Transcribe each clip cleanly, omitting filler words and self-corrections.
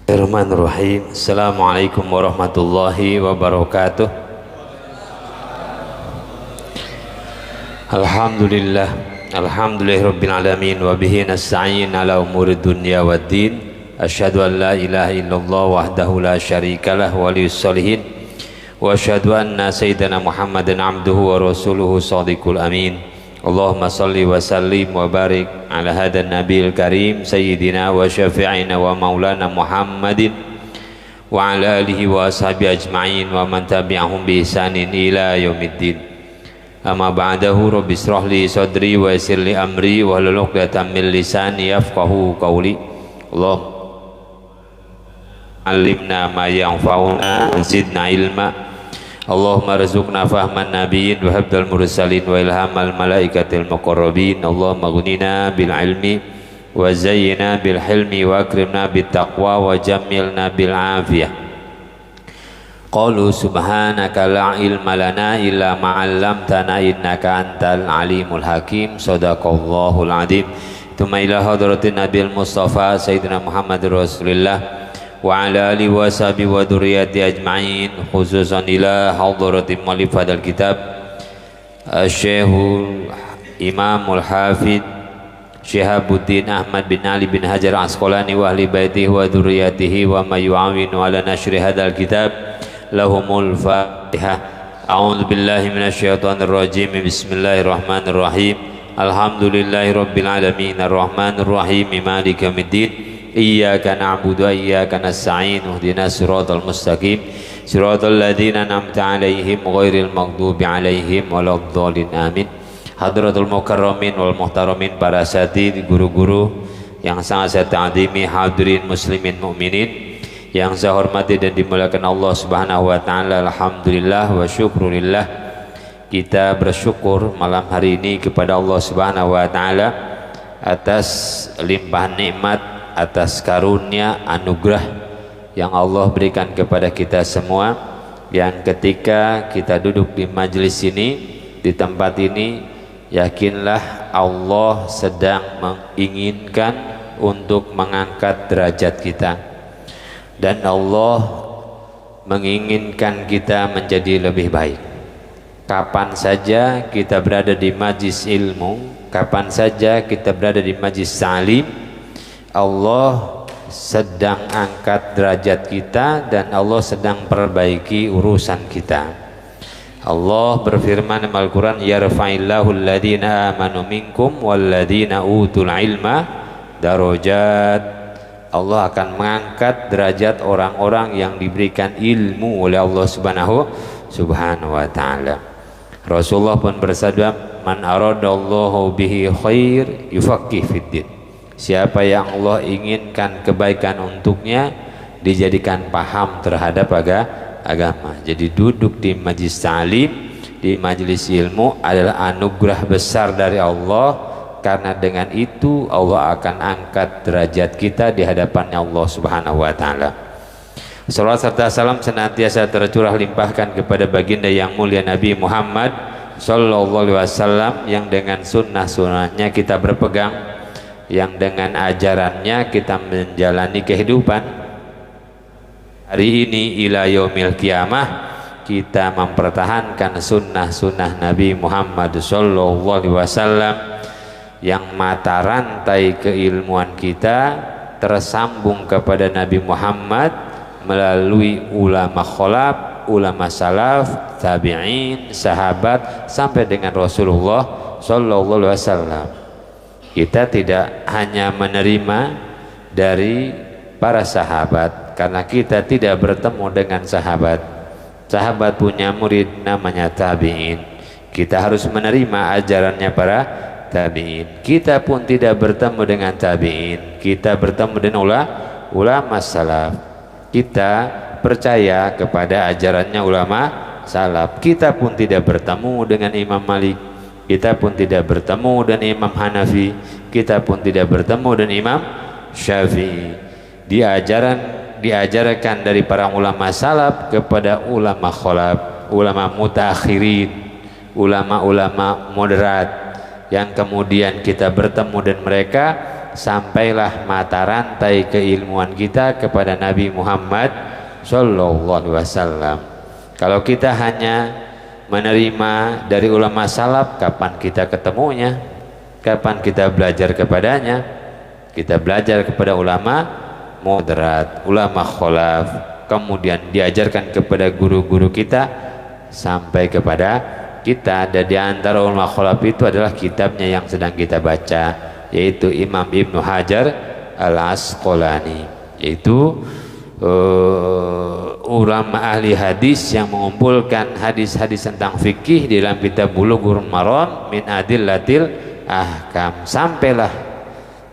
Bismillahirrahmanirrahim. Assalamualaikum warahmatullahi wabarakatuh. Alhamdulillah, alhamdulillahirabbil alamin wa bihi nasta'in ala umuri dunya waddin. Asyhadu an la ilaha illallah wahdahu la syarikalah waliyus sholihin wa asyhadu anna sayyidana Muhammadan abduhu wa rasuluhu shadiqul amin. Allahumma salli wa sallim wa barik ala hadan nabiyil karim sayyidina wa syafi'ina wa maulana Muhammadin wa ala alihi wa ashabi ajma'in wa man tabi'ahum bi ihsanin ila yaumiddin. Amma ba'dahu, rabbi israh li sadri wa yassir li amri wa hlul 'uqdatam min lisani yafqahu qawli. Allahumma allimna ma yanfa'una zidna ilma. Allahumma rizukna fahman nabiyyin wa habdal mursalin wa ilhamal malaikatil muqarrabin. Allahumma ghnina bil ilmi wa zayyina bil hilmi wa akrimna bit taqwa wa jammilna bil afiyah. Qalu subhanaka la ilma lana illa ma 'allamtana innaka antal alimul hakim. Shadaqallahul azim. Tsumma ila hadratin nabiyil mustafa sayyidina Muhammadur rasulillah wa ala alihi wa sahbihi wa dzurriyyati ajma'in, khususan ila hadrati muallif hadzal kitab Syekhul Imamul Hafidz Syihabuddin Ahmad bin Ali bin Hajar Asqalani wa ahli baitihi wa dzurriyyatihi wa may yu'awinu ala nashri hadzal kitab lahumul Fatihah. A'udzu billahi minasyaitonir rajim. Bismillahirrahmanirrahim. Alhamdulillahirabbil alamin arrahmanir rahim maliki yaumiddin. Iyyaka na'budu wa iyyaka nasta'in ihdinas siratal mustaqim siratal ladzina an'amta 'alaihim ghairil maghdubi 'alaihim waladdallin amin. Hadratul mukarramin wal muhtaramin, para asatidz, guru-guru yang sangat saya ta'zimi, hadirin muslimin mukminin yang saya hormati dan dimuliakan Allah Subhanahu wa taala. Alhamdulillah wa syukurillah, kita bersyukur malam hari ini kepada Allah Subhanahu wa taala atas limpahan nikmat, atas karunia anugerah yang Allah berikan kepada kita semua, yang ketika kita duduk di majelis ini, di tempat ini, yakinlah Allah sedang menginginkan untuk mengangkat derajat kita, dan Allah menginginkan kita menjadi lebih baik. Kapan saja kita berada di majlis ilmu, kapan saja kita berada di majlis ta'lim, Allah sedang angkat derajat kita dan Allah sedang perbaiki urusan kita. Allah berfirman dalam Al-Quran, yarfa'illahu alladhina amanu minkum walladhina utul ilma darajat. Allah akan mengangkat derajat orang-orang yang diberikan ilmu oleh Allah subhanahu wa ta'ala. Rasulullah pun bersabda, man aradallahu bihi khair yufaqqih fiddin. Siapa yang Allah inginkan kebaikan untuknya, dijadikan paham terhadap agama. Jadi duduk di majlis ta'lim, di majlis ilmu adalah anugerah besar dari Allah, karena dengan itu Allah akan angkat derajat kita di hadapannya Allah Subhanahu wa taala. Salawat serta salam senantiasa tercurah limpahkan kepada baginda yang mulia Nabi Muhammad sallallahu alaihi wasallam, yang dengan sunnah-sunnahnya kita berpegang, yang dengan ajarannya kita menjalani kehidupan. Hari ini ila yaumil qiyamah kita mempertahankan sunnah-sunnah Nabi Muhammad sallallahu alaihi wasallam, yang mata rantai keilmuan kita tersambung kepada Nabi Muhammad melalui ulama khalaf, ulama salaf, tabi'in, sahabat, sampai dengan Rasulullah sallallahu alaihi wasallam. Kita tidak hanya menerima dari para sahabat, karena kita tidak bertemu dengan sahabat. Sahabat punya murid namanya tabi'in. Kita harus menerima ajarannya para tabi'in. Kita pun tidak bertemu dengan tabi'in, kita bertemu dengan ulama salaf. Kita percaya kepada ajarannya ulama salaf. Kita pun tidak bertemu dengan Imam Malik, kita pun tidak bertemu dengan Imam Hanafi, kita pun tidak bertemu dengan Imam Syafi'i. Diajarkan dari para ulama salaf kepada ulama khalaf, ulama mutakhirin, ulama-ulama moderat, yang kemudian kita bertemu dengan mereka sampailah mata rantai keilmuan kita kepada Nabi Muhammad sallallahu alaihi wasallam. Kalau kita hanya menerima dari ulama salaf, kapan kita ketemunya? Kapan kita belajar kepadanya? Kita belajar kepada ulama moderat, ulama kholaf, kemudian diajarkan kepada guru-guru kita sampai kepada kita. Dan di antara ulama kholaf itu adalah kitabnya yang sedang kita baca, yaitu Imam Ibnu Hajar Al-Asqalani, yaitu ulama ahli hadis yang mengumpulkan hadis-hadis tentang fikih di dalam kitab Bulughul Maram min Adillatil Ahkam. Sampailah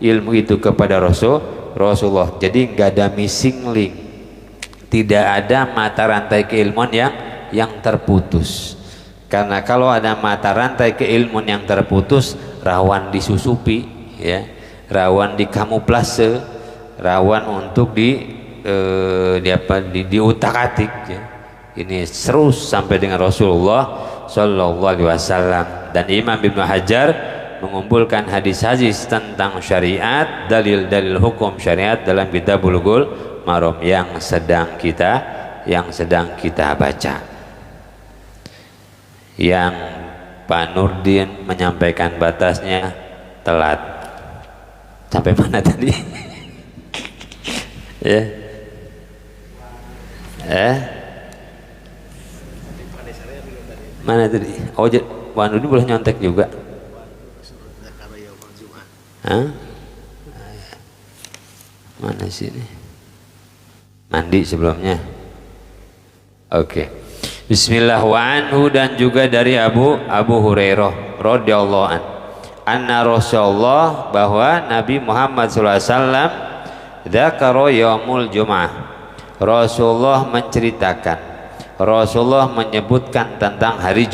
ilmu itu kepada Rasulullah. Jadi nggak ada missing link, tidak ada mata rantai keilmuan yang terputus. Karena kalau ada mata rantai keilmuan yang terputus, rawan disusupi, ya, rawan dikamuflase, rawan untuk diutak-atik, ya. Ini terus sampai dengan Rasulullah Sallallahu Alaihi Wasallam. Dan Imam Ibnu Hajar mengumpulkan hadis-hadis tentang syariat, dalil-dalil hukum syariat dalam kitab Bulughul Maram yang sedang kita baca. Yang Pak Nurdin menyampaikan batasnya telat. Sampai mana tadi? Ya. Mana tadi? Oh, Pak Nurdin boleh nyontek juga. Hah? Mana sini? Mandi sebelumnya. Oke. Bismillah. Wa anhu, dan juga dari Abu Hurairah radhiyallahu an. Anna Rasulullah, bahwa Nabi Muhammad sallallahu alaihi wasallam dzakara yaumul Jum'ah. Rasulullah menceritakan, Rasulullah menyebutkan tentang hari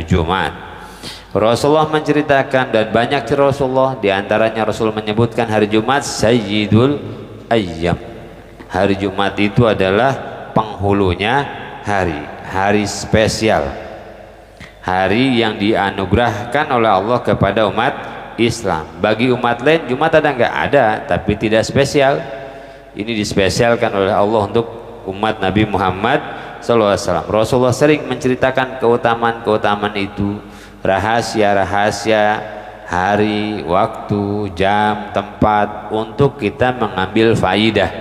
Jumat. Rasulullah menceritakan, dan banyak Rasulullah, diantaranya Rasul menyebutkan hari Jumat Sayyidul Ayyam. Hari Jumat itu adalah penghulunya hari spesial, hari yang dianugerahkan oleh Allah kepada umat Islam. Bagi umat lain Jumat ada nggak? Ada, tapi tidak spesial. Ini dispesialkan oleh Allah untuk umat Nabi Muhammad SAW. Rasulullah sering menceritakan keutamaan itu, rahasia-rahasia hari, waktu, jam, tempat, untuk kita mengambil faidah,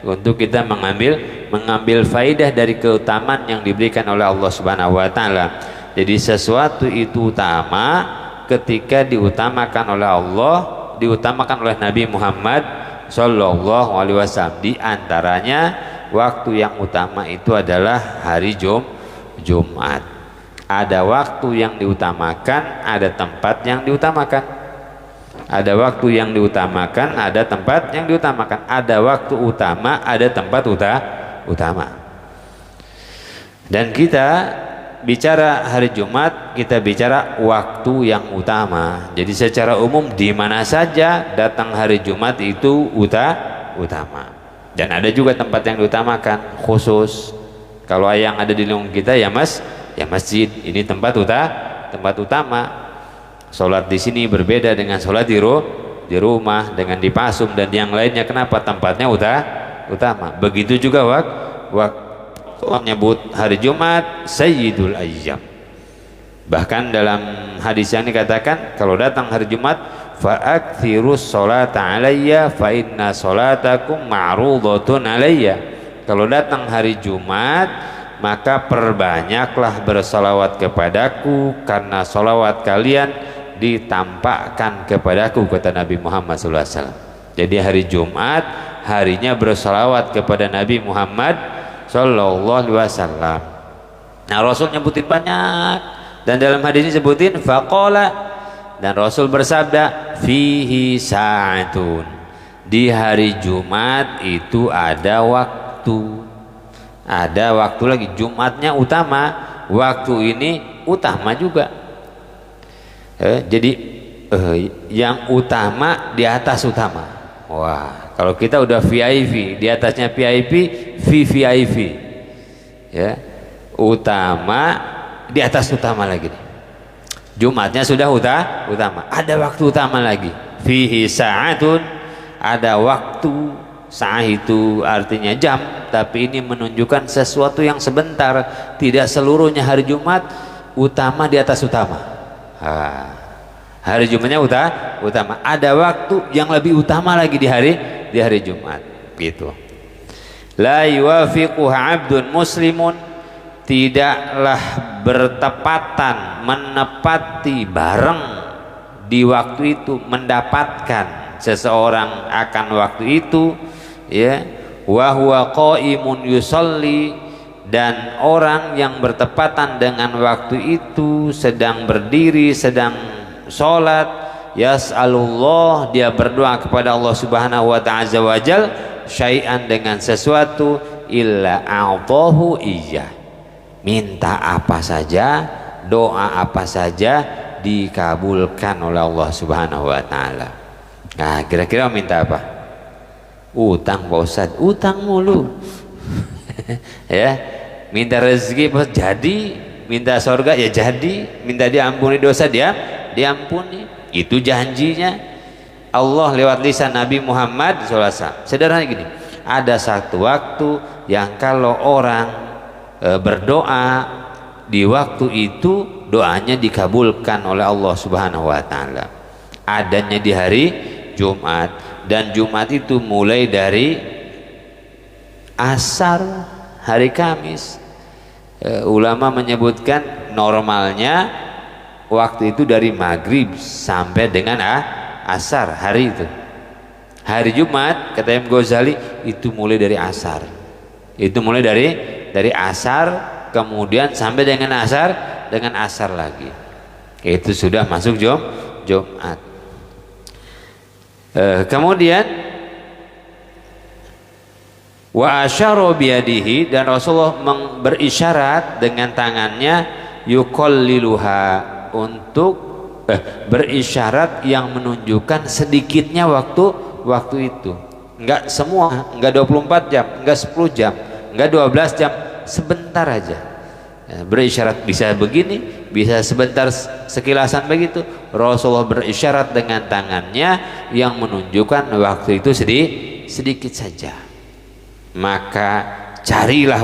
untuk kita mengambil faidah dari keutamaan yang diberikan oleh Allah Subhanahu wa taala. Jadi sesuatu itu utama ketika diutamakan oleh Allah, diutamakan oleh Nabi Muhammad Sallallahu Alaihi Wasallam. Di antaranya waktu yang utama itu adalah hari Jumat. Ada waktu yang diutamakan, ada tempat yang diutamakan. Ada waktu yang diutamakan, ada tempat yang diutamakan. Ada waktu utama, ada tempat utama. Dan kita bicara hari Jumat, kita bicara waktu yang utama. Jadi secara umum di mana saja datang hari Jumat itu utama. Dan ada juga tempat yang diutamakan khusus. Kalau yang ada di lingkungan kita ya masjid, ini tempat utama. Sholat di sini berbeda dengan sholat di rumah, dengan di pasum dan yang lainnya. Kenapa? Tempatnya utama. Begitu juga waktu menyebut hari Jumat Sayyidul Ayyam. Bahkan dalam hadis yang dikatakan, kalau datang hari Jumat, fa'akthirus sholata alayya fa inna sholatakum ma'rudatun alayya. Kalau datang hari Jumat, maka perbanyaklah bersalawat kepadaku, karena salawat kalian ditampakkan kepadaku, kata Nabi Muhammad SAW. Jadi hari Jumat harinya bersalawat kepada Nabi Muhammad Sallallahu Alaihi Wasallam. Nah, Rasul nyebutin banyak, dan dalam hadis ini sebutin faqala, dan Rasul bersabda fihi sa'atun, di hari Jumat itu ada waktu lagi. Jumatnya utama, waktu ini utama juga. Jadi yang utama di atas utama. Wah, kalau kita udah VIP, di atasnya VIP, VVIP, ya, utama di atas utama lagi. Jumatnya sudah utama. Ada waktu utama lagi. Fihi sa'atun, ada waktu. Sa'ah itu artinya jam, tapi ini menunjukkan sesuatu yang sebentar. Tidak seluruhnya hari Jumat utama di atas utama. Hari Jumatnya utama. Ada waktu yang lebih utama lagi di hari Jumat. Gitu. La yuwafiquha 'abdun muslimun, tidaklah bertepatan, menepati bareng di waktu itu, mendapatkan seseorang akan waktu itu, ya, wa huwa qaimun yusalli, dan orang yang bertepatan dengan waktu itu sedang berdiri, sedang sholat, yas'alullah, dia berdoa kepada Allah Subhanahu wa ta'ala azza wajal, syai'an, dengan sesuatu, illa a'tahu iya, minta apa saja, doa apa saja dikabulkan oleh Allah Subhanahu wa ta'ala. Nah, kira-kira minta apa? Utang, Pak Ustaz. Utang mulu. Ya, minta rezeki jadi, minta surga ya jadi, minta diampuni dosa dia diampuni. Itu janjinya Allah lewat lisan Nabi Muhammad SAW. Sederhana gini, ada satu waktu yang kalau orang berdoa di waktu itu, doanya dikabulkan oleh Allah Subhanahu wa ta'ala. Adanya di hari Jumat, dan Jumat itu mulai dari asar hari Kamis. Ulama menyebutkan normalnya waktu itu dari maghrib sampai dengan asar hari itu. Hari Jumat kata Imam Ghazali itu mulai dari asar. Itu mulai dari asar, kemudian sampai dengan asar lagi. Itu sudah masuk Jumat. Kemudian wa asyara biyadihi, dan Rasulullah berisyarat dengan tangannya, yuqalliluha, untuk berisyarat yang menunjukkan sedikitnya waktu itu. Enggak semua, enggak 24 jam, enggak 10 jam, enggak 12 jam, sebentar aja. Berisyarat bisa begini, bisa sebentar, sekilasan begitu. Rasulullah berisyarat dengan tangannya yang menunjukkan waktu itu sedikit saja. Maka carilah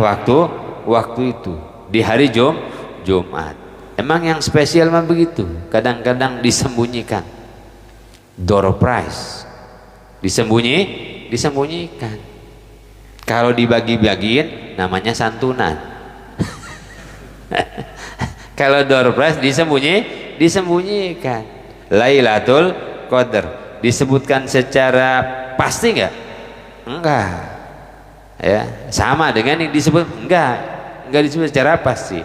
waktu itu di hari Jumat. Emang yang spesial mah begitu, kadang-kadang disembunyikan. Door prize disembunyikan. Kalau dibagi-bagiin namanya santunan. Kalau door prize disembunyikan. Lailatul Qadar disebutkan secara pasti enggak, ya, sama dengan yang disebut enggak disebut secara pasti.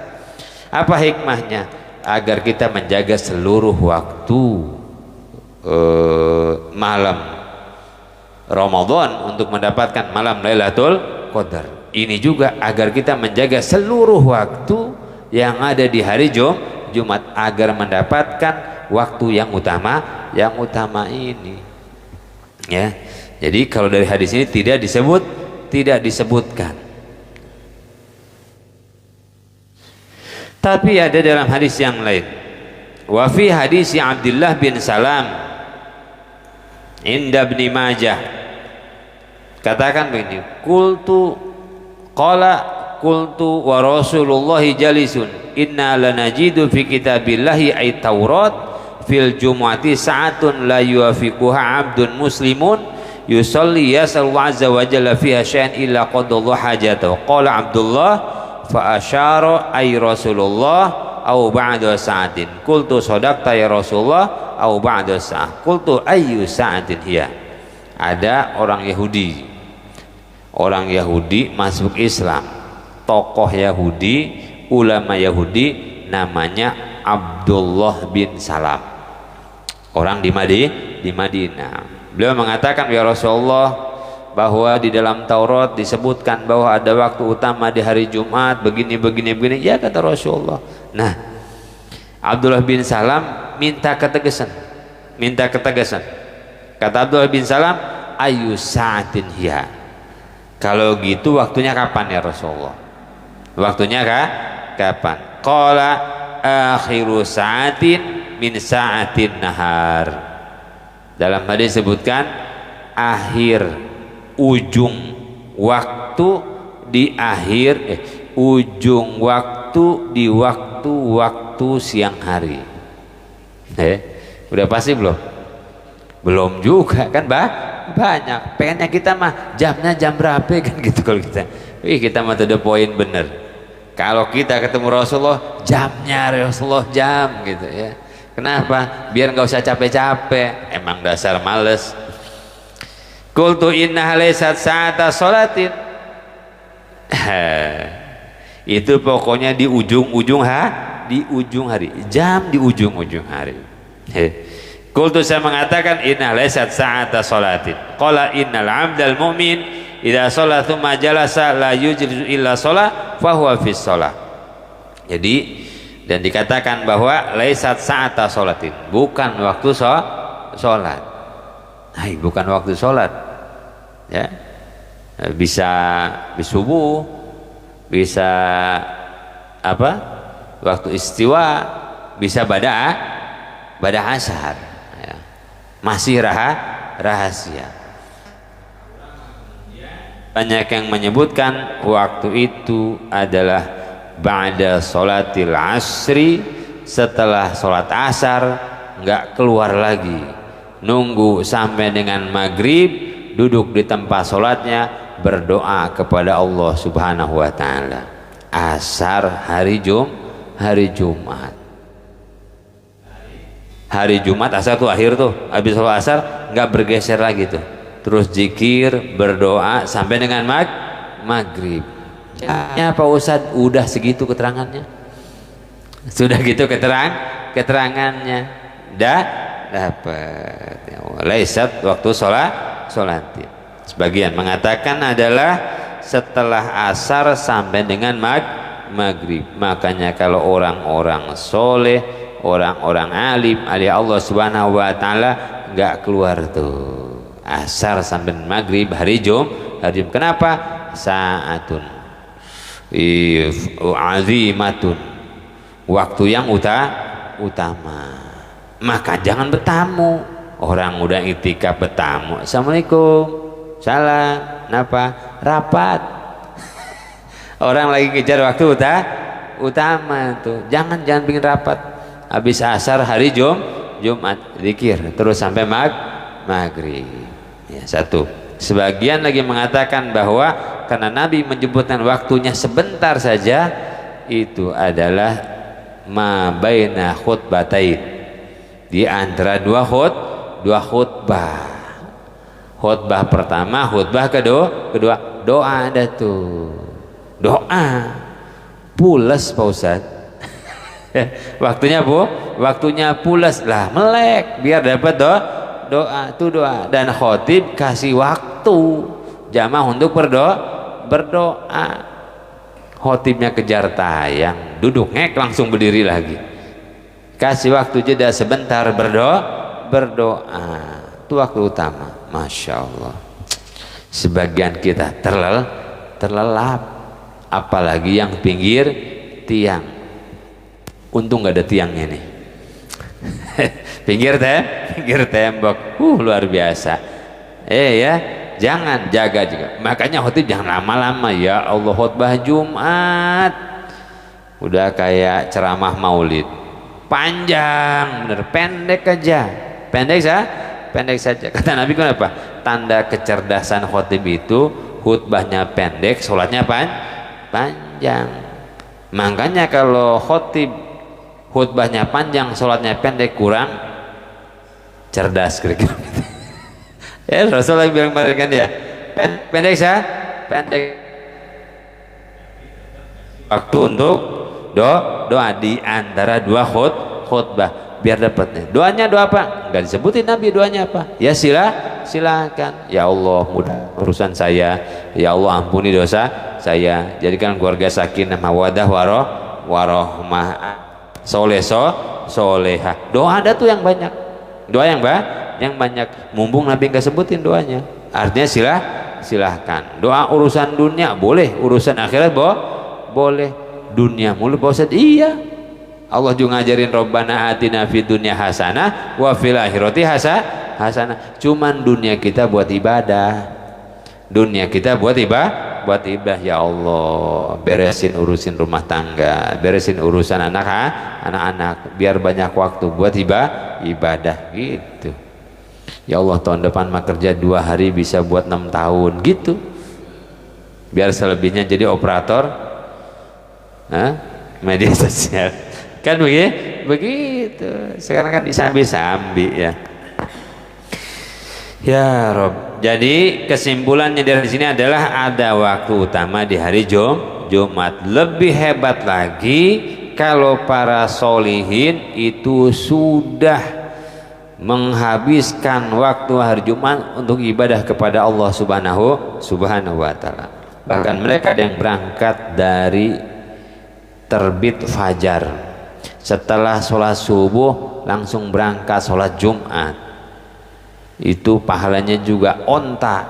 Apa hikmahnya? Agar kita menjaga seluruh waktu malam Ramadan untuk mendapatkan malam Lailatul Qadar. Ini juga agar kita menjaga seluruh waktu yang ada di hari Jumat agar mendapatkan waktu yang utama ini. Ya. Jadi kalau dari hadis ini tidak disebutkan. Tapi ada dalam hadis yang lain. Wa fi hadis Abdullah bin Salam inda Ibnu Majah. Katakan begini, qultu wa Rasulullah jalisun inna lanajidu fi kitabillahi ay Taurat fil jumu'ati sa'atun la yuwafiquha 'abdun muslimun yusalli yas'alu 'azza wa jalla fiha syai'an illa qadallahu hajatahu. Qala Abdullah fa asyara ay Rasulullah au ba'da sa'atin. Qultu sadaqta ya Rasulullah au ba'da sa'ah. Qultu ayyu sa'atin hiya. Ada orang Yahudi masuk Islam, tokoh Yahudi, ulama Yahudi, namanya Abdullah bin Salam, orang di Madinah. Beliau mengatakan, ya Rasulullah, bahwa di dalam Taurat disebutkan bahwa ada waktu utama di hari Jumat, begini. Ya, kata Rasulullah. Nah, Abdullah bin Salam minta ketegasan. Kata Abdullah bin Salam, ayu sa'atin hiya. Kalau gitu waktunya kapan ya Rasulullah? Waktunya kapan? Qala akhiru sa'atin min sa'atin nahar. Dalam hadis disebutkan akhir ujung waktu di akhir ujung waktu di waktu siang hari. Udah pasti belum? Belum juga kan, banyak. Pengennya kita mah jamnya jam berapa kan gitu kalau kita. Kita mah to the point bener. Kalau kita ketemu Rasulullah, jamnya Rasulullah jam gitu ya. Kenapa? Biar nggak usah capek-capek. Emang dasar males. Qultu inna laysat sa'ata sholatin. Itu pokoknya di ujung-ujung di ujung hari. Jam di ujung-ujung hari. Qultu, saya mengatakan inna laysat sa'ata sholatin. Qala innal 'abdal mu'min idza shalla tsumma jalasa la yujlisu illa shalah fa huwa fi shalah. Jadi dan dikatakan bahwa laysat sa'ata sholatin, bukan waktu sholat. Bukan waktu sholat. Ya. Bisa subuh, bisa apa? Waktu istiwa, bisa pada asar. Ya. Masih rahasia. Banyak yang menyebutkan waktu itu adalah ba'da sholatil asri, setelah sholat asar nggak keluar lagi, nunggu sampai dengan maghrib, duduk di tempat sholatnya berdoa kepada Allah Subhanahu wa ta'ala. Asar hari Jumat. Hari Jumat asar tuh akhir tuh, habis sholat asar nggak bergeser lagi tuh, terus zikir berdoa sampai dengan maghrib. Ya Pak Ustadz, udah segitu keterangannya, sudah gitu keterangannya dah dapat. Laisat waktu sholat. Sebagian mengatakan adalah setelah asar sampai dengan maghrib. Makanya kalau orang-orang soleh, orang-orang alim alias Allah Subhanahu wa ta'ala nggak keluar tuh asar sampai maghrib hari Jumat. Kenapa? Sa'atun azimatun, waktu yang utama. Maka jangan bertamu. Orang udah itikaf bertamu, assalamualaikum, salam, napa, rapat. Orang lagi kejar waktu utama tuh, jangan bikin rapat. Habis asar hari Jumat zikir terus sampai maghrib. Ya, satu. Sebagian lagi mengatakan bahwa karena Nabi menyebutkan waktunya sebentar saja, itu adalah ma baina khutbatain, di antara dua khutbah. Khutbah pertama, khutbah kedua doa. Ada tuh doa pules Pak Ustaz. waktunya pules lah, melek biar dapat doa dan khotib kasih waktu jamaah untuk berdoa. Khotibnya kejar tayang, duduk ngek langsung berdiri lagi, kasih waktu jeda sebentar berdoa. Itu waktu utama. Masya Allah. Sebagian kita terlelap, apalagi yang pinggir tiang. Untung nggak ada tiangnya nih. pinggir tembok, luar biasa. Ya, jangan, jaga juga. Makanya khotib jangan lama-lama. Ya Allah, khutbah Jumat udah kayak ceramah maulid, panjang bener, pendek saja. Kata Nabi, kenapa? Tanda kecerdasan khotib itu khutbahnya pendek, sholatnya panjang. Makanya kalau khotib khutbahnya panjang, sholatnya pendek, kurang cerdas kira-kira. Ya Rasulullah bilang kan ya, pendek waktu untuk doa di antara dua khutbah biar dapatnya. Doanya doa apa? Enggak disebutin Nabi doanya apa. Ya silakan. Ya Allah, mudah urusan saya. Ya Allah, ampuni dosa saya. Jadikan keluarga sakinah mawaddah warahmah solehah. Doa ada tuh yang banyak. Doa yang banyak. Mumpung Nabi enggak sebutin doanya. Artinya silahkan. Doa urusan dunia boleh, urusan akhirat boleh. Dunia mulu Pak Ustaz. Iya. Allah juga ngajarin Rabbana atina fid dunya hasanah wa fil akhirati hasanah. Cuman dunia kita buat ibadah. Dunia kita buat ibadah. Ya Allah, beresin urusin rumah tangga, beresin urusan anak-anak biar banyak waktu buat ibadah gitu. Ya Allah, tahun depan mah kerja 2 hari bisa buat 6 tahun gitu. Biar selebihnya jadi operator media sosial. Kan begitu. Sekarang kan disambi-sambi ya. Ya Rob. Jadi kesimpulannya dari sini adalah ada waktu utama di hari Jumat. Lebih hebat lagi kalau para solihin itu sudah menghabiskan waktu hari Jumat untuk ibadah kepada Allah Subhanahu wa taala. Bahkan mereka yang berangkat dari terbit fajar, setelah sholat subuh langsung berangkat sholat Jumat, itu pahalanya juga onta,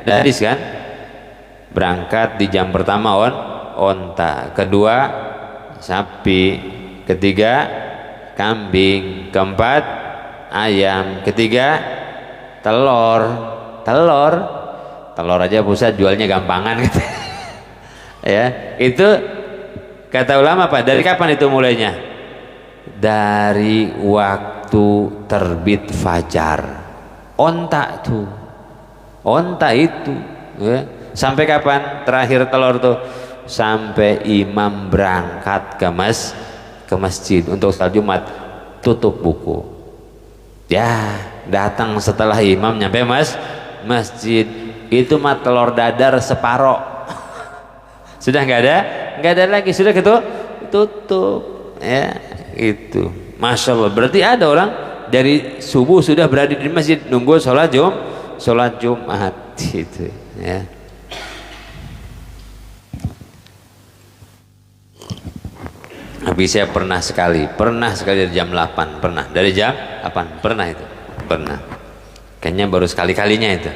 hadis kan? Berangkat di jam pertama onta, kedua sapi, ketiga kambing, keempat ayam, ketiga telur aja pusat jualnya gampangan gitu. Ya, itu kata ulama apa? Dari kapan itu mulainya? Dari waktu terbit fajar. Onta itu ya. Sampai kapan terakhir telur tuh? Sampai imam berangkat ke masjid untuk salat Jumat, tutup buku. Ya, datang setelah imam nyampe masjid, itu mah telur dadar separoh. Sudah nggak ada lagi, sudah tutup ya. Itu Masya Allah, berarti ada orang dari subuh sudah berada di masjid nunggu sholat Jumat gitu ya. Tapi saya pernah sekali dari jam 8, dari jam 8 pernah kayaknya baru sekali-kalinya itu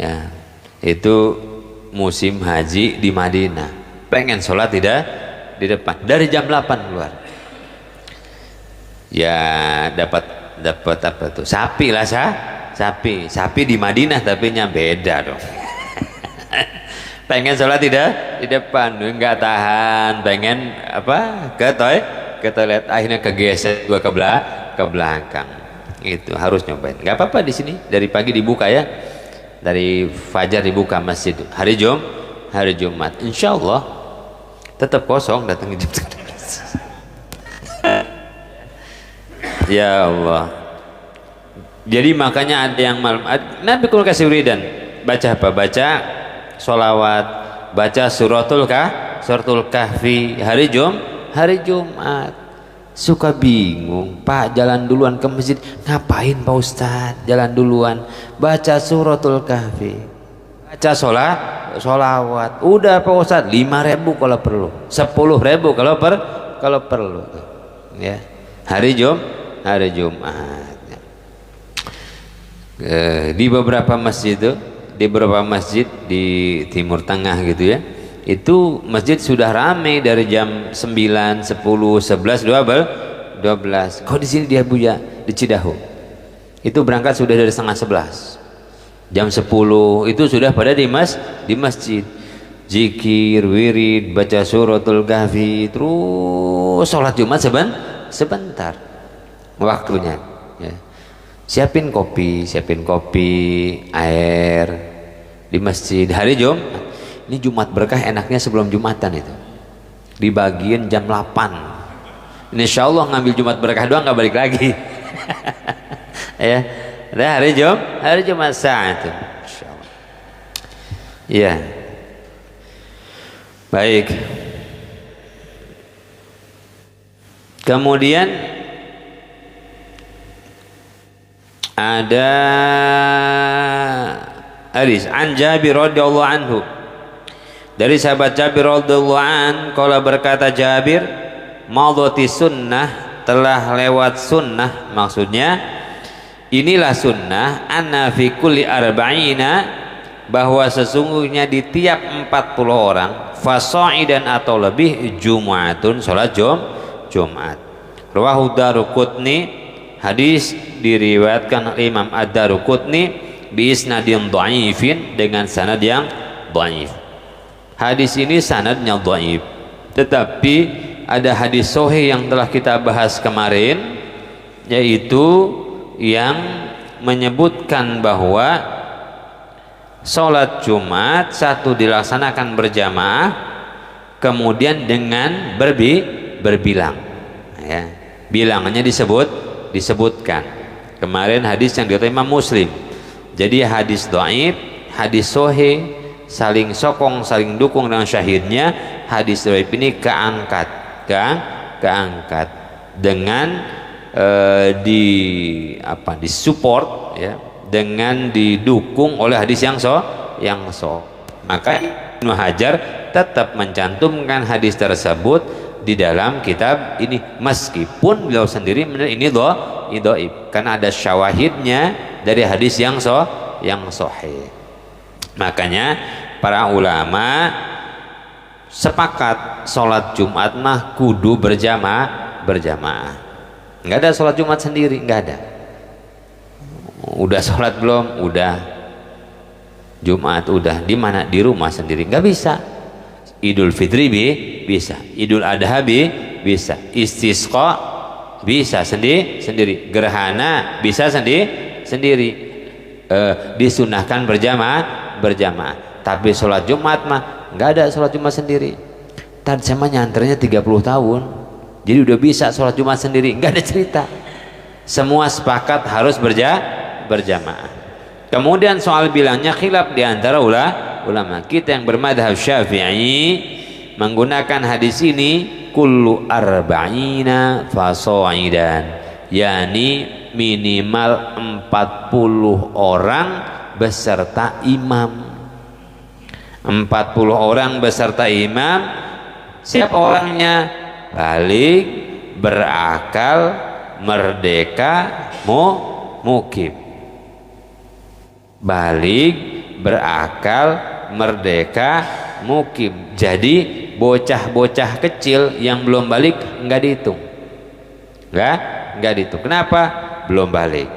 ya. Itu musim haji di Madinah, pengen sholat tidak di depan, dari jam 8 keluar ya, dapat apa tuh, sapi lah, sapi di Madinah, tapi nya beda dong. Pengen sholat tidak di depan, nggak tahan, pengen apa ke toilet, akhirnya kegeser gua ke belakang. Itu harus nyobain. Nggak apa-apa, di sini dari pagi dibuka ya, dari fajar dibuka masjid. Hari Jumat, insya Allah tetap kosong, datang jam 11. Ya Allah. Jadi makanya ada yang malam Nabi kul kasih wiridan, baca apa? Baca sholawat, baca suratul kahfi hari Jumat. Suka bingung, Pak jalan duluan ke masjid, ngapain Pak Ustadz jalan duluan? Baca suratul kahfi, baca sholawat, udah Pak Ustadz 5.000 kalau perlu, 10.000 kalau perlu ya. Hari Jumat di beberapa masjid di Timur Tengah gitu ya, itu masjid sudah ramai dari jam 9, 10, 11, 12. Kok di sini di Abuja, di Cidahu itu berangkat sudah dari setengah 11, jam 10 itu sudah pada di masjid, zikir, wirid, baca suratul kahfi, terus sholat Jumat sebentar waktunya ya. Siapin kopi, air di masjid hari Jumat. Ini Jumat berkah enaknya sebelum Jumatan itu dibagiin jam 8. Insya Allah ngambil Jumat berkah doang, nggak balik lagi. Ya, nah, hari Jumat saat itu. Insya Allah. Ya, baik. Kemudian ada hadis an Jabir radhiyallahu anhu, dari sahabat Jabir radhiyallahu an, qala berkata Jabir, madhati sunnah, telah lewat sunnah, maksudnya inilah sunnah, anna fi kulli arba'ina bahwa sesungguhnya di tiap 40 orang fasoidan atau lebih Jumatun salat Jumat. Rawahu Daruqutni, hadis diriwayatkan oleh Imam Ad-Daruqutni bi isnadin dhaifin, dengan sanad yang dhaif. Hadis ini sanadnya dhaif, tetapi ada hadis sahih yang telah kita bahas kemarin, yaitu yang menyebutkan bahwa sholat Jumat satu dilaksanakan berjamaah, kemudian dengan berbilang, ya, bilangannya disebutkan kemarin hadis yang diriwayatkan Imam Muslim. Jadi hadis dhaif, hadis sahih, saling sokong saling dukung dengan syahidnya. Hadis dhaif ini keangkat dengan disupport, ya, dengan didukung oleh hadis yang maka Ibnu Hajar tetap mencantumkan hadis tersebut di dalam kitab ini, meskipun beliau sendiri menilai ini dhaif karena ada syawahidnya dari hadis yang sahih. Makanya para ulama sepakat sholat Jumat mah kudu berjamaah. Nggak ada sholat Jumat sendiri, nggak ada. Udah sholat belum? Udah. Jumat udah. Di mana? Di rumah sendiri. Nggak bisa. Idul Fitri bisa. Idul Adha bisa. Istisqa bisa sendiri. Gerhana bisa sendiri. Disunahkan berjamaah. Tapi sholat Jumat mah nggak ada sholat Jumat sendiri. Tadi sama nyanternya 30 tahun. Jadi udah bisa sholat Jumat sendiri, nggak ada cerita. Semua sepakat harus berjamaah. Kemudian soal bilangnya khilaf di antara ulama. Kita yang bermadhab Syafi'i menggunakan hadis ini kullu arba'ina fasoidan, yakni minimal 40 orang beserta imam. 40 orang beserta imam. Siapa orangnya? Balik, berakal, merdeka, mukim. Balik, berakal, merdeka, mukim. Jadi bocah-bocah kecil yang belum balik nggak dihitung, nggak dihitung. Kenapa? Belum balik.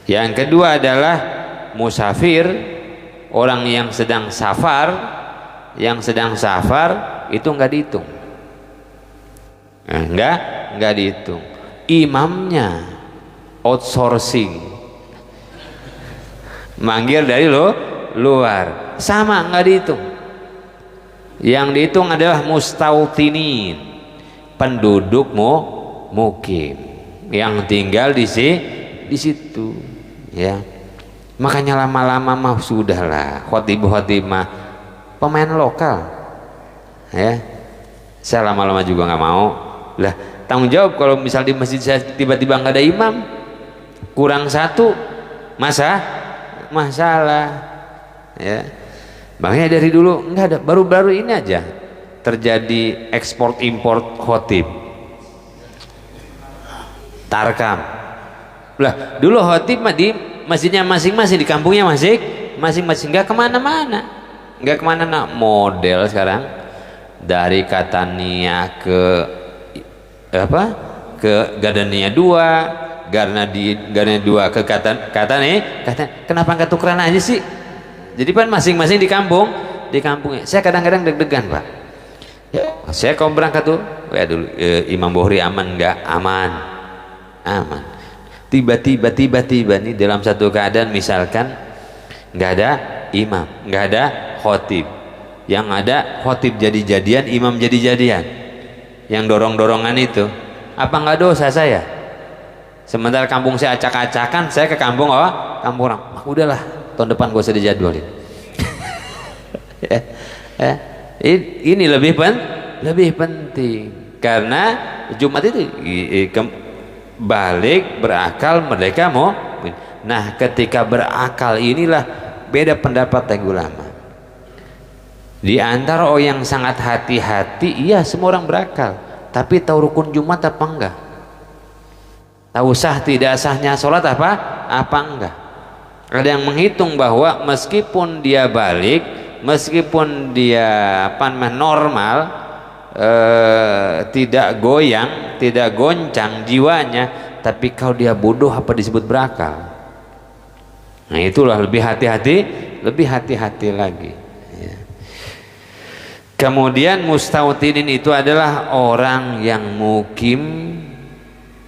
Yang kedua adalah musafir, orang yang sedang safar. Yang sedang safar itu nggak dihitung. Nggak dihitung. Imamnya outsourcing, manggil dari luar, sama nggak dihitung. Yang dihitung adalah mustautinin, penduduk mukim yang tinggal di situ, ya. Makanya lama-lama mah sudahlah, khotibah pemain lokal, ya. Saya lama-lama juga nggak mau lah. Tanggung jawab kalau misal di masjid saya tiba-tiba nggak ada imam, kurang satu, masalah, ya. Makanya dari dulu nggak ada, baru-baru ini aja terjadi ekspor impor khotib tarkam. Lah dulu khotib mah di masjidnya masing-masing, di kampungnya masing-masing, nggak kemana-mana, model sekarang dari Catania ke Gardenia 2, Gardenia 2 ke Catania. Kenapa nggak tukeran aja sih? Jadi kan masing-masing di kampungnya. Saya kadang-kadang deg-degan, Pak. Ya, saya kalau berangkat tuh, ya dulu Imam Bohri aman nggak? Aman. Tiba-tiba nih dalam satu keadaan misalkan nggak ada imam, nggak ada khotib, yang ada khotib jadi-jadian, imam jadi-jadian, yang dorong-dorongan itu, apa nggak dosa saya? Sementara kampung saya acak-acakan, saya ke kampung orang, udahlah tahun depan gue usah dijadwalin. Ini lebih penting karena Jumat itu balik, berakal, merdeka, nah ketika berakal inilah beda pendapat yang ulama. Di antara orang yang sangat hati-hati, iya semua orang berakal, tapi tahu rukun Jumat apa enggak, tahu sah tidak sahnya sholat apa enggak. Ada yang menghitung bahwa meskipun dia balik, meskipun dia normal, tidak goyang, tidak goncang jiwanya, tapi kalau dia bodoh apa disebut berakal? Nah itulah lebih hati-hati lagi. Ya. Kemudian mustautinin itu adalah orang yang mukim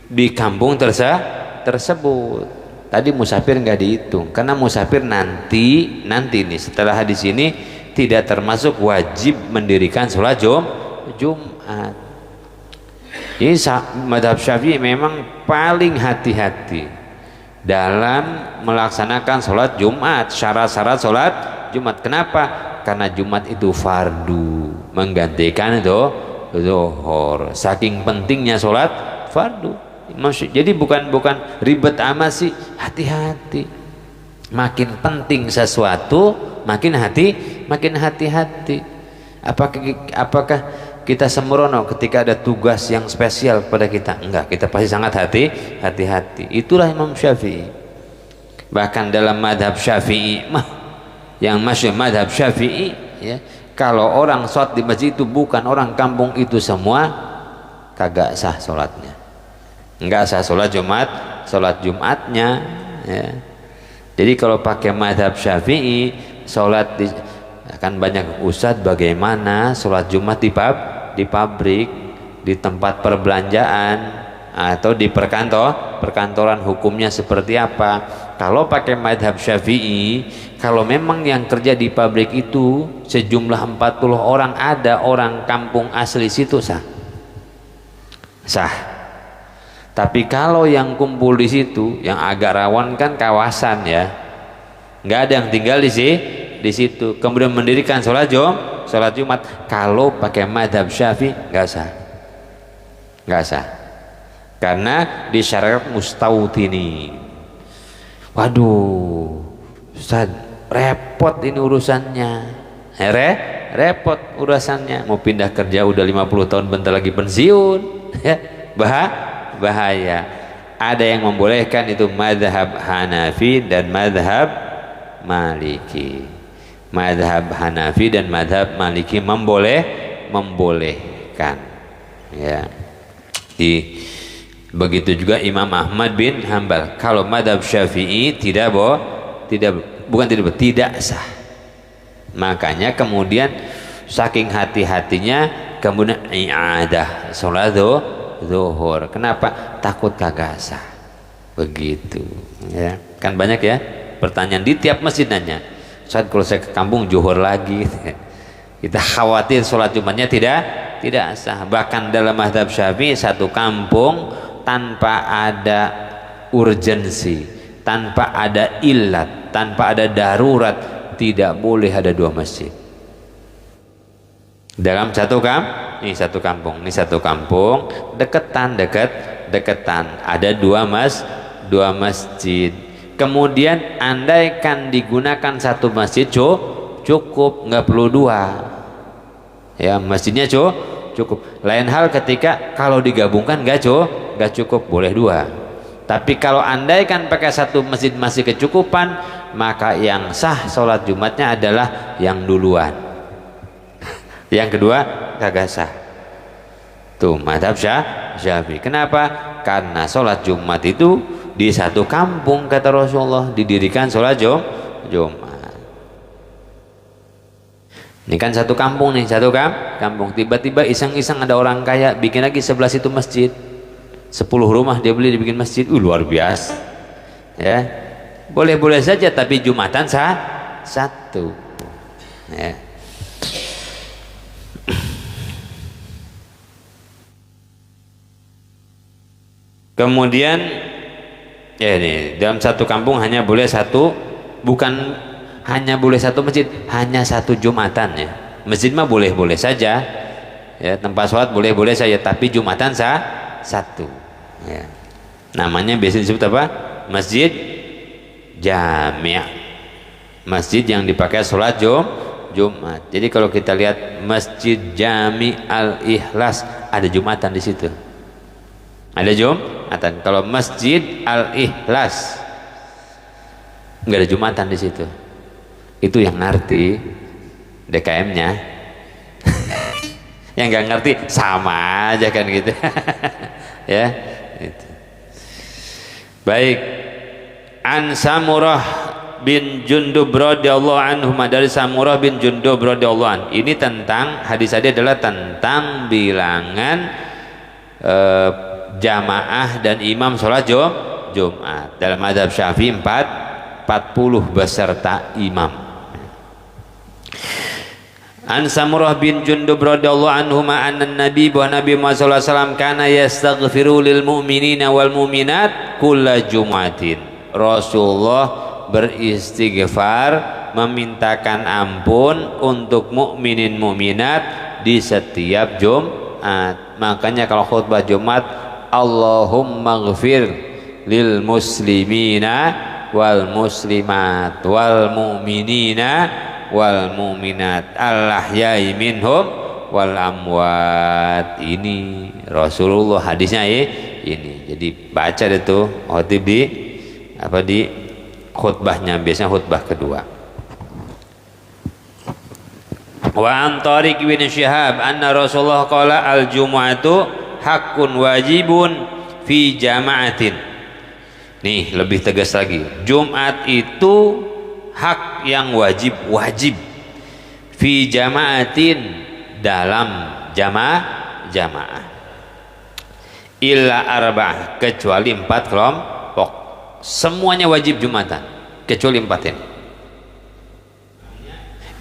di kampung tersebut. Tadi musafir nggak dihitung, karena musafir nanti nih setelah hadis ini tidak termasuk wajib mendirikan sholat Jumat. Jadi mazhab Syafi'i memang paling hati-hati dalam melaksanakan sholat Jumat, syarat-syarat sholat Jumat. Kenapa? Karena Jumat itu fardu, menggantikan itu zuhur. Saking pentingnya sholat fardu. Jadi bukan ribet amat sih, hati-hati. Makin penting sesuatu, makin hati-hati. Apakah kita sembrono ketika ada tugas yang spesial pada kita? Enggak, kita pasti sangat hati-hati. Itulah Imam Syafi'i. Bahkan dalam madhab Syafi'i yang masih madhab Syafi'i, ya, kalau orang sholat di masjid itu bukan orang kampung itu semua, kagak sah sholatnya. Enggak sah sholat Jumatnya, ya. Jadi kalau pakai madhab Syafi'i, sholat kan banyak ustadz bagaimana sholat Jumat di pabrik, di tempat perbelanjaan, atau di perkantoran hukumnya seperti apa? Kalau pakai madhab Syafi'i, kalau memang yang kerja di pabrik itu sejumlah 40 orang, ada orang kampung asli situ, sah. Tapi kalau yang kumpul di situ, yang agak rawan kan kawasan, ya, nggak ada yang tinggal di situ, kemudian mendirikan sholat Jumat, kalau pakai madhab Syafi'i nggak sah, karena disyarat mustautini. Waduh, Ustaz, repot ini urusannya, repot urusannya, mau pindah kerja udah 50 tahun bentar lagi pensiun, ya, bahaya. Ada yang membolehkan itu madhab Hanafi dan madhab Maliki. Madhab Hanafi dan madhab Maliki membolehkan, ya. Begitu juga Imam Ahmad bin Hanbal. Kalau madhab Syafi'i tidak sah. Makanya kemudian saking hati-hatinya kemudian i'adah sholat zuhur. Kenapa? Takut kagak sah. Begitu, ya. Kan banyak ya pertanyaan di tiap masjid nanya, saat kalau saya ke kampung zuhur lagi. Kita khawatir sholat Jumatnya tidak sah. Bahkan dalam mazhab Syafi'i satu kampung tanpa ada urgensi, tanpa ada illat, tanpa ada darurat, tidak boleh ada dua masjid dalam satu kampung. Ini satu kampung deketan ada dua masjid. Kemudian andaikan digunakan satu masjid cukup, nggak perlu dua, ya, masjidnya cukup. Lain hal ketika kalau digabungkan nggak cukup, boleh dua. Tapi kalau andaikan pakai satu masjid masih kecukupan, maka yang sah sholat Jumatnya adalah yang duluan. Yang kedua kagak sah. Tuh mazhab Syafi'i. Kenapa? Karena sholat Jumat itu di satu kampung, kata Rasulullah, didirikan sholat Jumat. Ini kan satu kampung nih, kampung. Tiba-tiba iseng-iseng ada orang kaya bikin lagi sebelah situ masjid. 10 rumah dia beli dibikin masjid. Luar biasa. Ya. Boleh-boleh saja, tapi Jumatan satu. Ya. Kemudian ya nih, dalam satu kampung hanya boleh satu, bukan hanya boleh satu masjid, hanya satu Jumatan, ya. Masjid mah boleh-boleh saja, ya, tempat sholat boleh-boleh saja, tapi Jumatan satu, ya. Namanya biasanya disebut apa? Masjid Jami', masjid yang dipakai sholat Jumat. Jadi kalau kita lihat Masjid Jami Al-Ikhlas, ada Jumatan di situ. Ada Jumatan. Kalau Masjid Al-Ikhlas nggak ada Jumatan di situ. Itu yang ngerti DKM-nya. Yang nggak ngerti sama aja kan gitu. Ya gitu. Baik, an Samurah bin Jundub radhiyallahu anhu, dari Samurah bin Jundub radhiyallahu anhu. Ini tentang hadis tadi adalah tentang bilangan jamaah dan imam sholat Jumat. Dalam mazhab Syafi'i 40 beserta imam. An Samurah bin Jundub radhiyallahu anhu anna Nabi bahwa Nabi Muhammad sallallahu alaihi wasallam kana yastaghfiru lil mu'minina wal mu'minat kulla Jumatin. Rasulullah beristighfar, memintakan ampun untuk mukminin mukminat di setiap Jumat. Makanya kalau khutbah Jumat, Allahumma ghfir lil muslimina wal muslimat wal mu'minina wal mu'minat al-ahya'i minhum wal amwat. Ini Rasulullah hadisnya ini. Jadi baca itu khotib di khutbahnya, biasanya khutbah kedua. Wa an Tariq bin Syihab anna Rasulullah qala al-jumu'atu haqqun wajibun fi jama'atin. Nih lebih tegas lagi, Jumat itu hak yang wajib fi jama'atin, dalam jamaah illa arba'ah, kecuali 4 kelompok. Semuanya wajib Jumatan kecuali 4 ini.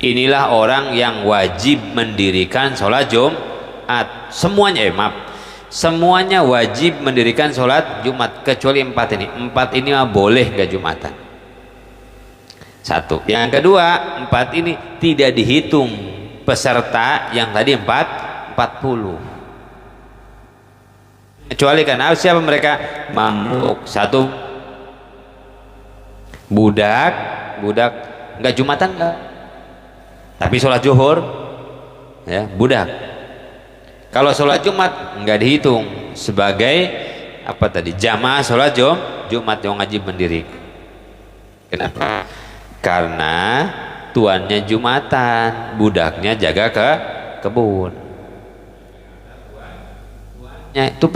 Inilah orang yang wajib mendirikan sholat Jumat. Semuanya wajib mendirikan sholat Jumat kecuali 4 ini. 4 ini mah boleh gak Jumatan. Satu. Yang kedua, 4 ini tidak dihitung peserta yang tadi 40. Kecuali karena siapa mereka? Mamluk. Satu, budak nggak Jumatan nggak, tapi sholat zuhur ya budak. Kalau sholat Jumat nggak dihitung sebagai apa tadi, jamaah sholat Jumat yang wajib mendiri. Kenapa? Karena tuannya Jumatan, budaknya jaga kebun. Ya, itu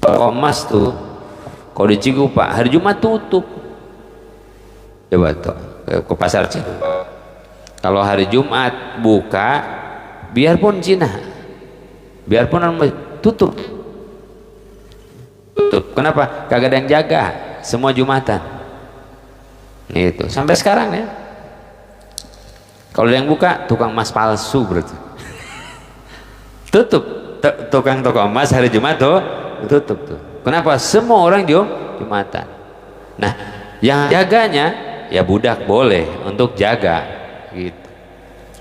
toko emas tuh kalau di Cigupa hari Jumat tutup. Coba tuh ke pasar Cigupa, kalau hari Jumat buka, biarpun Cina, biarpun tutup. Kenapa? Kagak ada yang jaga, semua Jumatan. Itu sampai sekarang ya. Kalau yang buka tukang emas palsu berarti tutup. Tukang toko emas hari Jumat tuh tutup tuh. Kenapa? Semua orang Jumatan. Nah, yang jaganya ya budak boleh untuk jaga gitu.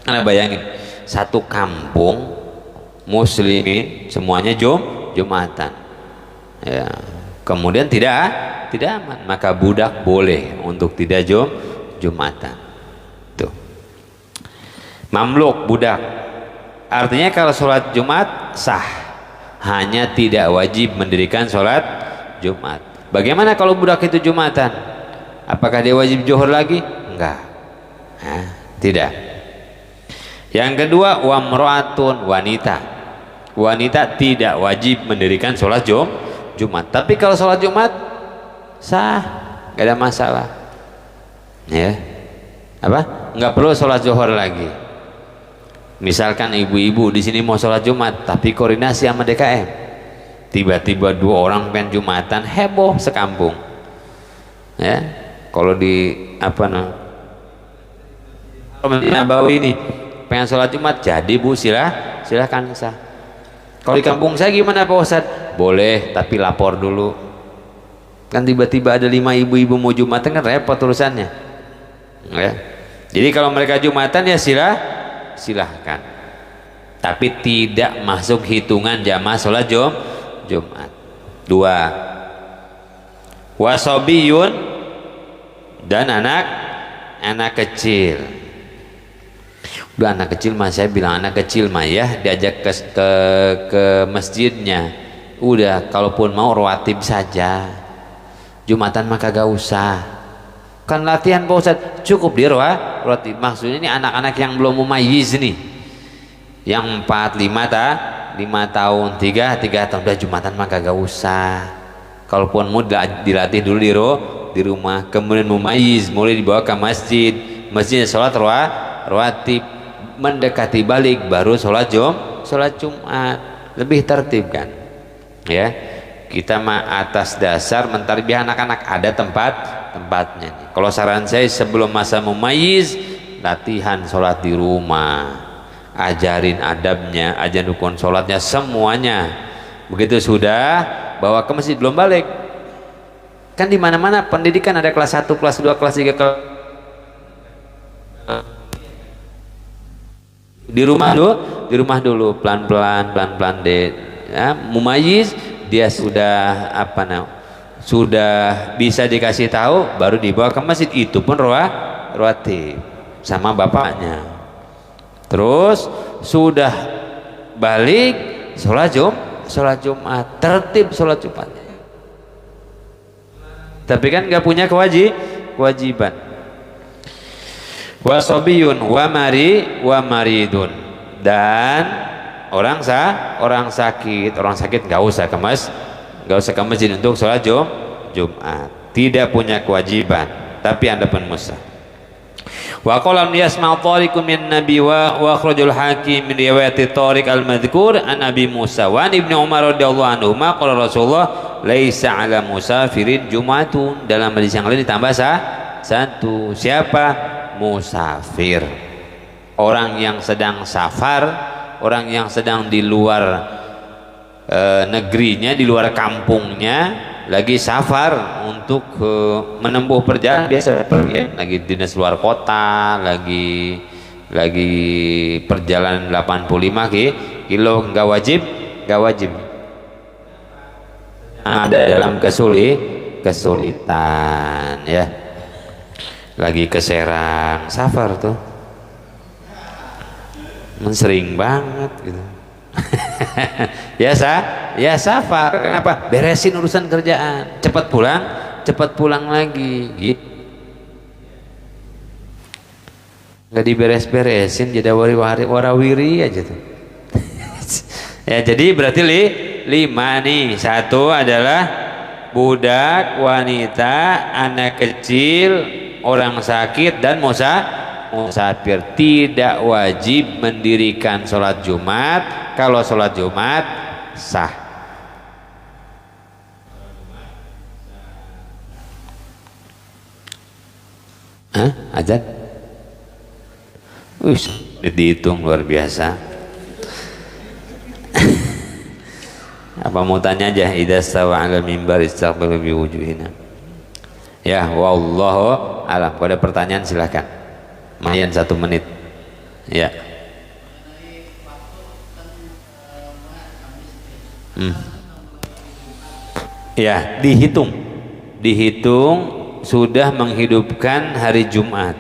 Anda bayangin satu kampung muslimin semuanya Jumatan ya, kemudian tidak aman, maka budak boleh untuk tidak Jumatan tuh. Mamluk budak, artinya kalau sholat Jumat sah, hanya tidak wajib mendirikan sholat Jumat. Bagaimana kalau budak itu Jumatan? Apakah dia wajib zuhur lagi? Enggak. Tidak. Yang kedua, wamro'atun, wanita tidak wajib mendirikan sholat Jumat. Tapi kalau sholat Jumat sah, nggak ada masalah. Ya, apa? Nggak perlu sholat zuhur lagi. Misalkan ibu-ibu di sini mau sholat Jumat, tapi koordinasi sama DKM, tiba-tiba 2 orang pengen Jumatan, heboh sekampung. Ya, kalau di apa Nabawi ini pengen sholat Jumat, jadi bu silahkan sah. Kalau di kampung saya gimana Pak Ustadz? Boleh, tapi lapor dulu. Kan tiba-tiba ada 5 ibu-ibu mau Jumatan, kan repot urusannya ya. Jadi kalau mereka Jumatan ya silahkan, tapi tidak masuk hitungan jamaah sholat Jumat. 2, wasobiyun, dan anak kecil. Udah anak kecil mah, saya bilang anak kecil mah ya diajak ke masjidnya, udah kalaupun mau rawatib saja, Jumatan mah kagak usah. Kan latihan Pak Ustaz, cukup di ratib. Maksudnya ini anak-anak yang belum mumayyiz nih, yang 4, 5 tahun, 3 tahun udah Jumatan mah kagak usah. Kalaupun mau dilatih dulu di rumah, kemudian mumayyiz mulai dibawa ke masjid sholat rawatib, mendekati balik baru sholat Jumat, lebih tertib kan ya. Kita mah atas dasar mentarbiyah anak-anak, ada tempatnya nih. Kalau saran saya sebelum masa mumayyiz, latihan sholat di rumah, ajarin adabnya, ajarin rukun sholatnya semuanya. Begitu sudah bawa ke masjid, belum balik. Kan di mana-mana pendidikan ada kelas 1, kelas 2, kelas 3, di rumah dulu pelan-pelan deh ya. Mumayyiz dia sudah sudah bisa dikasih tahu, baru dibawa ke masjid, itu pun rawatib sama bapaknya. Terus sudah balik sholat Jumat, tertib sholat Jumat. Tapi kan nggak punya kewajiban. Wasobiyun wa maridun, dan orang sakit nggak usah ke masjid untuk sholat Jumat, tidak punya kewajiban, tapi anda pun musa. Wa qalam yasma'u tariqun min nabi wa akhrajul hakim min riwayati tariq al-madhkur an Abi Musa wa an Ibnu Umar radhiyallahu anhu ma qala Rasulullah laisa 'ala musafirin Jumatun. Dalam hadis yang lain ditambah satu, siapa? Musafir, orang yang sedang safar, orang yang sedang di luar negerinya, di luar kampungnya, lagi safar untuk menempuh perjalanan biasa ya, lagi dinas luar kota, lagi perjalanan 85 kilo, nggak wajib. Ada dalam kesulitan ya, lagi ke Serang safar tuh sering banget gitu. ya safar, kenapa? Beresin urusan kerjaan, cepat pulang lagi gitu. Nggak diberes-beresin, jadi warawiri aja tuh. Ya, jadi berarti 5 nih. 1 adalah budak, wanita, anak kecil, orang sakit, dan musafir. Tidak wajib mendirikan sholat Jumat. Kalau sholat Jumat sah. Azan? Dihitung luar biasa. Apa mau tanya aja? Idza stawa 'alal mimbar istaqbalu bi wujuhina. Ya, wallahu alam. Kalau ada pertanyaan silakan. Mayan 1 menit. Ya. Ya, dihitung sudah menghidupkan hari Jumat.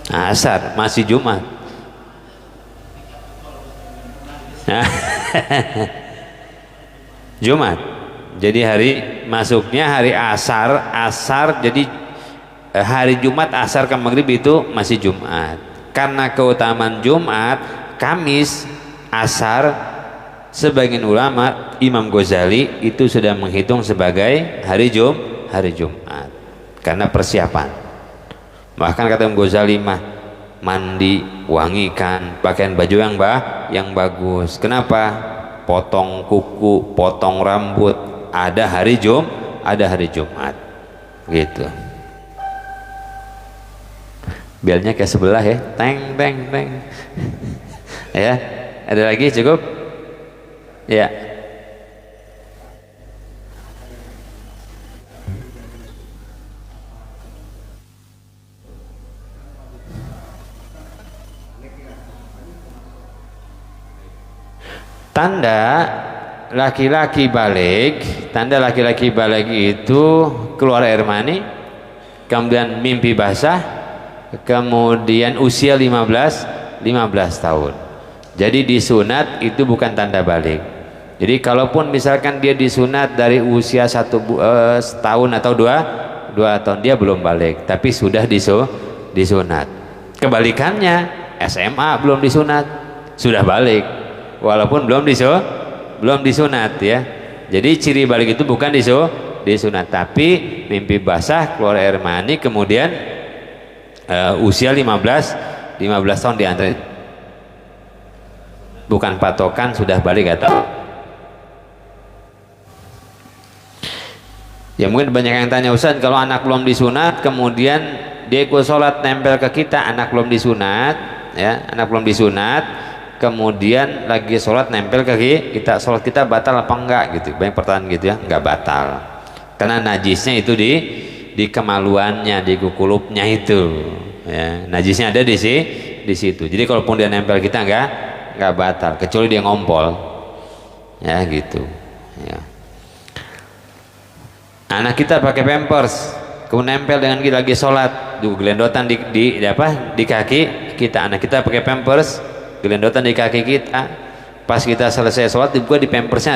Asar masih Jumat. Jumat. Jadi hari masuknya hari asar, jadi hari Jumat asar ke maghrib itu masih Jumat. Karena keutamaan Jumat, Kamis asar, sebagian ulama, Imam Ghazali itu sudah menghitung sebagai hari Jumat karena persiapan. Bahkan kata Imam Ghazali mah, mandi, wangikan, pakaian baju yang bagus. Kenapa? Potong kuku, potong rambut, ada hari Jumat gitu. Belnya kayak sebelah ya, teng ya. Ada lagi? Cukup ya. Tanda laki-laki balik itu keluar air mani, kemudian mimpi basah, kemudian usia 15 tahun. Jadi disunat itu bukan tanda balik. Jadi kalaupun misalkan dia disunat dari usia setahun atau dua tahun, dia belum balik tapi sudah disunat. Kebalikannya, SMA belum disunat sudah balik walaupun belum disunat ya. Jadi ciri balik itu bukan disunat tapi mimpi basah, keluar air mani, kemudian usia 15 tahun diantara, bukan patokan sudah balik atau ya. Mungkin banyak yang tanya, Ustaz, kalau anak belum disunat kemudian dia ikut sholat nempel ke kita, anak belum disunat ya, anak belum disunat kemudian lagi sholat nempel ke kita, sholat kita batal apa enggak gitu, banyak pertanyaan gitu ya. Enggak batal karena najisnya itu di kemaluannya, di kukulupnya itu ya, najisnya ada di situ. Jadi kalaupun dia nempel kita enggak batal kecuali dia ngompol ya gitu ya. Anak kita pakai pampers kemudian nempel dengan kita lagi sholat, juga gelendotan di kaki kita, anak kita pakai pampers gelendotan di kaki kita, pas kita selesai sholat dibuka di pampersnya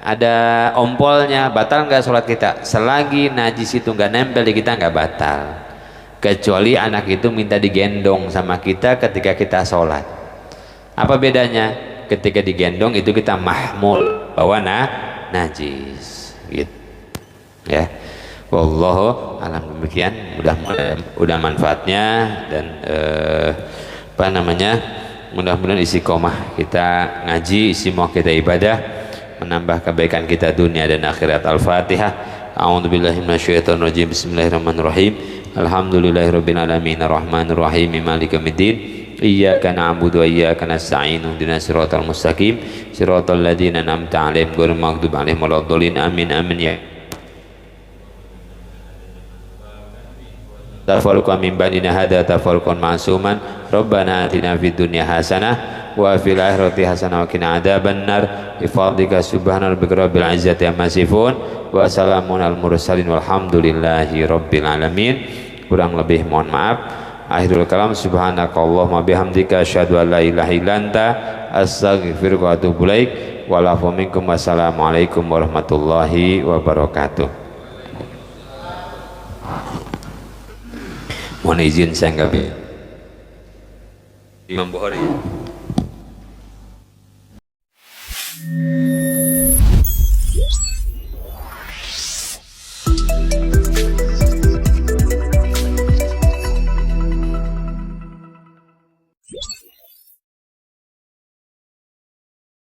ada ompolnya, batal nggak sholat kita? Selagi najis itu nggak nempel di kita nggak batal, kecuali anak itu minta digendong sama kita ketika kita sholat. Apa bedanya? Ketika digendong itu kita mahmul bawa najis gitu ya. Wallahu alam, demikian. Mudah manfaatnya dan mudah-mudahan istiqomah kita ngaji, istiqomah kita ibadah, menambah kebaikan kita dunia dan akhirat. Al-Fatihah. A'udzubillahi minasyaitonir rajim. Bismillahirrahmanirrahim. Alhamdulillahirabbil alamin arrahmanir rahim maliki yaumiddin. Iyyaka na'budu wa iyyaka nasta'in. Ihdinas siratal mustaqim. Siratal ladzina an'amta 'alaihim ghairil maghdubi 'alaihim waladdallin. Amin amin ya. Tafarruqan min ba'dina hadza tafarruqan ma'suman. Rabbana atina fid dunya hasanah wa fil akhirati hasanah wa qina adzabannar. Bi fadlika subhana rabbika rabbil izzati amma yasifun wa salamun al mursalin walhamdulillahi rabbil alamin. Kurang lebih mohon maaf. Akhirul kalam, subhanakallahumma bihamdika asyhadu an la ilaha illa anta astaghfiruka wa atubu ilaik. Walafu minkum, wassalamualaikum warahmatullahi wabarakatuh. Mohon izin saya nggak Imam Bukhari.